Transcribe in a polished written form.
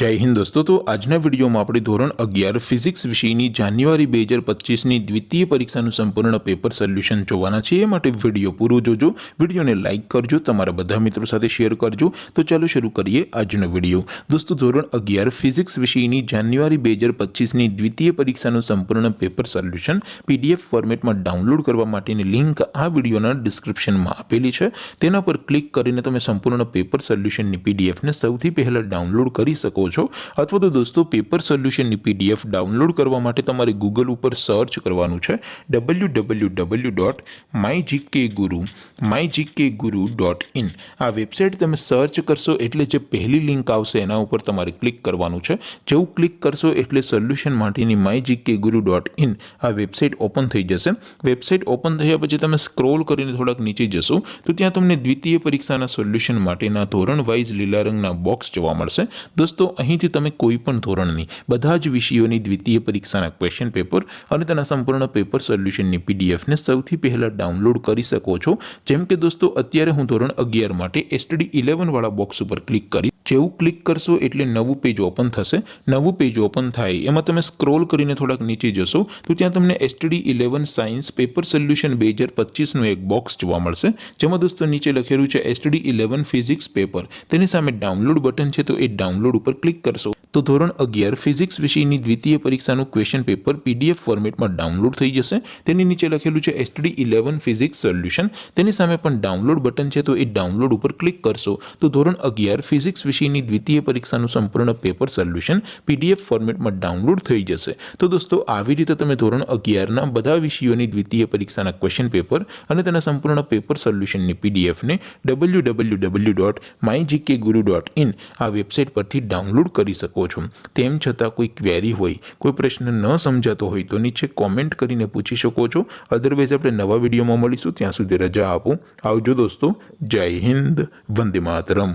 जय हिंद दोस्तों। तो आजना विडियो में આપણે ધોરણ 11 ફિઝિક્સ વિષયની જાન્યુઆરી 2025ની દ્વિતીય પરીક્ષાનું સંપૂર્ણ પેપર સોલ્યુશન જોવાના છે। એ માટે વિડિયો પૂરો જોજો, વિડિયોને લાઈક કરજો, તમારા બધા મિત્રો સાથે શેર કરજો। તો ચાલો શરૂ કરીએ આજનો વિડિયો। દોસ્તો ધોરણ 11 ફિઝિક્સ વિષયની જાન્યુઆરી 2025ની દ્વિતીય પરીક્ષાનું સંપૂર્ણ પેપર સોલ્યુશન પીડીએફ ફોર્મેટમાં ડાઉનલોડ કરવા માટેની લિંક આ વિડિયોના ડિસ્ક્રિપ્શનમાં આપેલી છે। તેના પર ક્લિક કરીને તમે સંપૂર્ણ પેપર સોલ્યુશનની પીડીએફને સૌથી પહેલા ડાઉનલોડ કરી શકો છો। अथवा तो दोस्तों पेपर सोल्यूशन ની પીડીએફ ડાઉનલોડ કરવા માટે તમારે ગૂગલ ઉપર સર્ચ કરવાનું છે www.mygkguru.in। આ વેબસાઈટ તમે સર્ચ કરશો એટલે જે પહેલી લિંક આવશે એના ઉપર તમારે ક્લિક કરવાનું છે। જેવું ક્લિક કરશો એટલે સોલ્યુશન માટેની mygkguru.in આ વેબસાઈટ ઓપન થઈ જશે। વેબસાઈટ ઓપન થયા પછી તમે સ્ક્રોલ કરીને થોડાક નીચે જશો તો ત્યાં તમને દ્વિતીય પરીક્ષાના સોલ્યુશન માટેના ધોરણ વાઇઝ લીલા રંગના બોક્સ જોવા મળશે। दोस्तों અહીંથી તમે કોઈ પણ ધોરણની બધા જ વિષયોની દ્વિતીય પરીક્ષાના ક્વેશ્ચન પેપર અને તેના સંપૂર્ણ પેપર સોલ્યુશનની પીડીએફને સૌથી પહેલા ડાઉનલોડ કરી શકો છો। જેમ કે દોસ્તો અત્યારે હું ધોરણ 11 માટે STD 11 વાળા બોક્સ ઉપર ક્લિક કરી જેવું ક્લિક કરશો એટલે નવું પેજ ઓપન થશે। નવું પેજ ઓપન થાય એમાં તમે સ્ક્રોલ કરીને થોડાક નીચે જશો તો ત્યાં તમને STD 11 સાયન્સ પેપર સોલ્યુશન 2025 નું એક બોક્સ જોવા મળશે। જેમાં દોસ્તો નીચે લખેલું છે STD 11 ફિઝિક્સ પેપર, તેની સામે ડાઉનલોડ બટન છે તો એ ડાઉનલોડ ઉપર ક્લિક કરશો तो ધોરણ 11 ફિઝિક્સ વિષયની દ્વિતીય પરીક્ષાનું ક્વેશ્ચન પેપર પીડીએફ ફોર્મેટમાં ડાઉનલોડ થઈ જશે। તેની નીચે લખેલું છે STD 11 ફિઝિક્સ સોલ્યુશન, તેની સામે પણ ડાઉનલોડ બટન છે તો એ ડાઉનલોડ ઉપર ક્લિક કરશો તો ધોરણ 11 ફિઝિક્સ વિષયની દ્વિતીય પરીક્ષાનું સંપૂર્ણ પેપર સોલ્યુશન પીડીએફ ફોર્મેટમાં ડાઉનલોડ થઈ જશે। તો દોસ્તો આવી રીતે તમે ધોરણ 11ના બધા વિષયોની દ્વિતીય પરીક્ષાના ક્વેશ્ચન પેપર અને તેના સંપૂર્ણ પેપર સોલ્યુશનની પીડીએફને www.mygkguru.in આ વેબસાઈટ પરથી ડાઉનલોડ કરી શકો છો। તેમ છતાં કોઈ ક્વેરી હોય, કોઈ પ્રશ્ન ન સમજાતો હોય તો નીચે કોમેન્ટ કરીને પૂછી શકો છો। અધરવાઇઝ આપણે નવા વિડીયોમાં મળીશું, ત્યાં સુધી રજા આપો। આવજો દોસ્તો। જય હિન્દ, વંદે માતરમ।